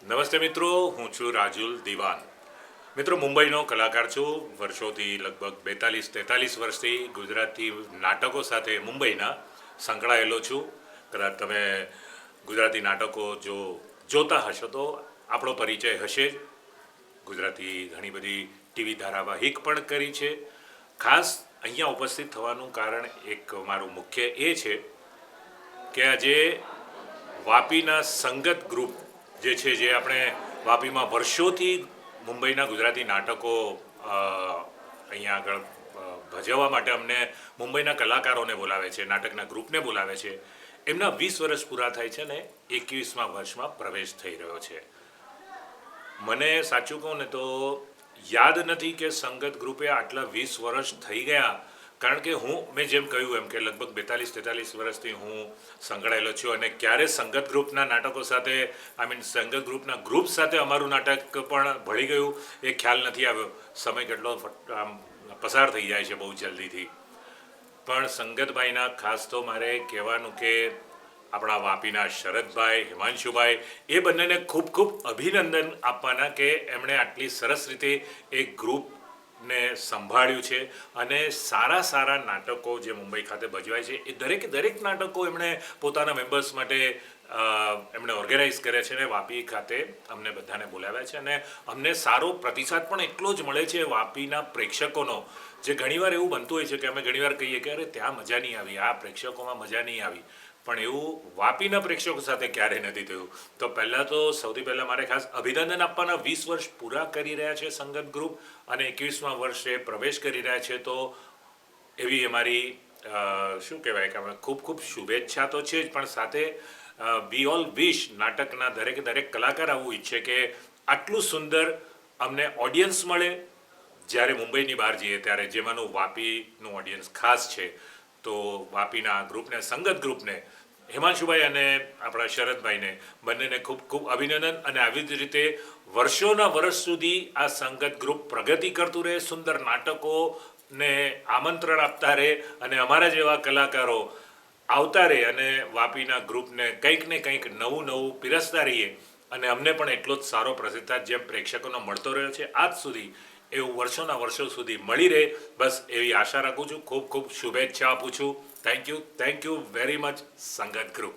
નમસ્તે મિત્રો, હું છું રાજુલ દિવાન. મિત્રો, મુંબઈનો કલાકાર છું. વર્ષોથી લગભગ 42-43 વર્ષથી ગુજરાતી નાટકો સાથે મુંબઈના સંકળાયેલો છું. કદાચ તમે ગુજરાતી નાટકો જો જોતા હશો તો આપણો પરિચય હશે જ. ગુજરાતી ઘણી બધી ટીવી ધારાવાહિક પણ કરી છે. ખાસ અહીંયા ઉપસ્થિત થવાનું કારણ એક મારું મુખ્ય એ છે કે આજે વાપીના સંગત ગ્રુપ જે છે, જે આપણે વાપીમાં વર્ષોથી મુંબઈના ગુજરાતી નાટકો અહીંયા આગળ ભજવવા માટે અમને મુંબઈના કલાકારોને બોલાવે છે, નાટકના ગ્રુપને બોલાવે છે. એમના 20 વર્ષ પૂરા થાય છે ને 21મા વર્ષમાં પ્રવેશ થઈ રહ્યો છે. મને સાચું કહું ને તો યાદ નથી કે સંગત ગ્રુપે આટલા 20 વર્ષ થઈ ગયા, કારણ કે મેં જેમ કહ્યું એમ કે લગભગ 42-43 વર્ષથી હું સંકળાયેલો છું અને ક્યારે સંગત ગ્રુપના નાટકો સાથે સંગત ગ્રુપના ગ્રુપ સાથે અમારું નાટક પણ ભળી ગયું એ ખ્યાલ નથી આવ્યો. સમય કેટલો પસાર થઈ જાય છે બહુ જલ્દીથી. પણ સંગતભાઈના ખાસ તો મારે કહેવાનું કે આપણા વાપીના શરદભાઈ, હિમાંશુભાઈ, એ બંનેને ખૂબ ખૂબ અભિનંદન આપવાના કે એમણે આટલી સરસ રીતે એક ગ્રુપને સંભાળ્યું છે અને સારા નાટકો જે મુંબઈ ખાતે ભજવાય છે એ દરેક નાટકો એમણે પોતાના મેમ્બર્સ માટે એમણે ઓર્ગેનાઇઝ કર્યા છે અને વાપી ખાતે અમને બધાને બોલાવ્યા છે અને અમને સારો પ્રતિસાદ પણ એટલો જ મળે છે વાપીના પ્રેક્ષકોનો. જે ઘણીવાર એવું બનતું હોય છે કે અમે ઘણીવાર કહીએ કે અરે ત્યાં મજા નહીં આવી, આ પ્રેક્ષકોમાં મજા નહીં આવી, પણ એવું વાપીના પ્રેક્ષકો સાથે ક્યારેય નથી થયું. તો સૌથી પહેલાં મારે ખાસ અભિનંદન આપવાના. 20 વર્ષ પૂરા કરી રહ્યા છે સંગત ગ્રુપ અને 21મા વર્ષે પ્રવેશ કરી રહ્યા છે. તો એવી અમારી શું કહેવાય કે અમે ખૂબ શુભેચ્છા તો છે જ, પણ સાથે વી ઓલ વિશ નાટકના દરેક કલાકાર આવું ઈચ્છે કે આટલું સુંદર અમને ઓડિયન્સ મળે જ્યારે મુંબઈની બહાર જઈએ ત્યારે, જેમાંનું વાપીનું ઓડિયન્સ ખાસ છે. તો વાપીના ગ્રુપને, સંગત ગ્રુપને, હિમાંશુભાઈ અને આપણા શરદભાઈને બંનેને ખૂબ અભિનંદન. અને આવી જ રીતે વર્ષોના વર્ષ સુધી આ સંગત ગ્રુપ પ્રગતિ કરતું રહે, સુંદર નાટકોને આમંત્રણ આપતા રહે અને અમારા જેવા કલાકારો આવતા રહે અને વાપીના ગ્રુપને કંઈક ને કંઈક નવું પીરસતા રહીએ અને અમને પણ એટલો જ સારો પ્રતિસાદ જેમ પ્રેક્ષકોનો મળતો રહ્યો છે આજ સુધી, એવું વર્ષો સુધી મળી રહે, બસ એવી આશા રાખું છું. ખૂબ શુભેચ્છા આપું છું. થેન્ક યુ વેરી મચ સંગત ગ્રુપ.